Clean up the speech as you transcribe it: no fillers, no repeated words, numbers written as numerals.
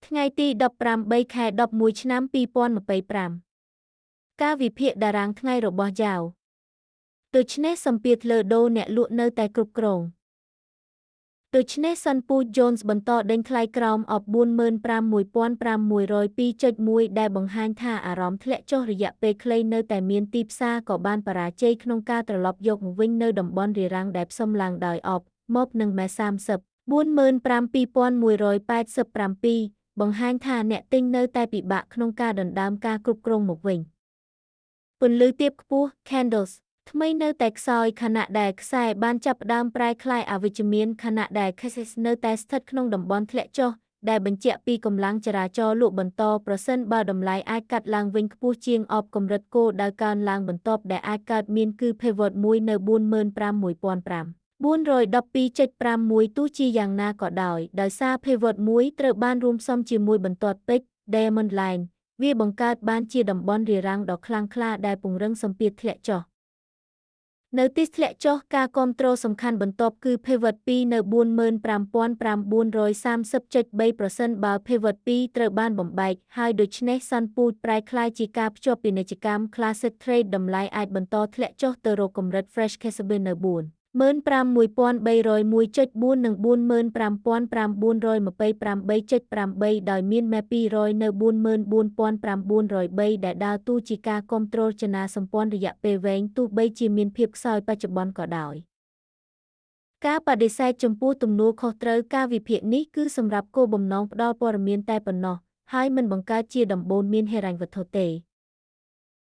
ថ្ងៃទី13 ខែ11 ឆ្នាំ2025ការវិភាគតារាងថ្ងៃរបស់យ៉ាវដូច្នេះសម្ពាធលើដូរអ្នកលក់នៅតែគ្រប់គ្រងដូច្នេះសិនពូជ Jones បន្តដេញថ្លៃក្រោមអប 45,500.1 ដែលបង្ហាញថាអារម្មណ៍ធ្លាក់ចុះរយៈពេលខ្លីនៅតែមានទីផ្សារក៏បានបរាជ័យក្នុងការត្រឡប់យកមកវិញនៅតំបន់រារាំងដែលផ្សំឡើងដោយអប MOB និង MES30 45,187 បង្ហាញថាអ្នកទិញនៅតែពិបាកក្នុងការដណ្ដើមការគ្រប់គ្រងមកវិញពន្លឺទាបខ្ពស់ Candles ថ្មីនៅតែខ្សោយខណៈដែលខ្សែបានចាប់ផ្ដើមប្រែក្លាយអវិជ្ជមានខណៈដែល Cases នៅតែស្ថិតក្នុងតំបន់ធ្លាក់ចុះដែលបញ្ជាក់ពីកម្លាំងចរាចរណ៍លក់បន្តប្រសិនបើតម្លៃអាចកាត់ឡើងវិញខ្ពស់ជាងអបកម្រិតគោលដៅកើនឡើងបន្ទាប់ដែលអាចកើតមានគឺ Pivot មួយនៅ 45,412.51 ទោះជាយ៉ាងណាក៏ដោយសារ Pivot មួយត្រូវបានរួមផ្សំជាមួយបន្ទាត់ពេជ្រ Diamond Line វាបង្កើតបានជាតំបន់រារាំងដ៏ខ្លាំងក្លាដែលពង្រឹងសម្ពាធធ្លាក់ចុះនៅទីធ្លាក់ចុះការគាំទ្រសំខាន់បន្ទាប់គឺ Pivot 2នៅ 45,930.3 ប្រសិនបើ Pivot 2ត្រូវបានបំបែកហើយដូច្នេះសិនពូជប្រែក្លាយជាការភ្ជាប់ពាណិជ្ជកម្ម Classic Trade តម្លៃអាចបន្តធ្លាក់ចុះទៅរកកម្រិត Fresh Cassable នៅ 45,301.4 និង 45,928.8 ដោយមាន MACD 200នៅ 44,903 ដែលដើរតួជាការគាំទ្ររចនាសម្ព័ន្ធរយៈពេលវែងទោះបីជាមានភាពខ្សោយបច្ចុប្បន្នក៏ដោយការបដិសេធចំពោះទំនួលខុសត្រូវការវិភាគនេះគឺសម្រាប់គោលបំណងផ្ដល់ព័ត៌មានតែប៉ុណ្ណោះហើយមិនបង្កើតជាដំបូន្មានហិរញ្ញវត្ថុទេ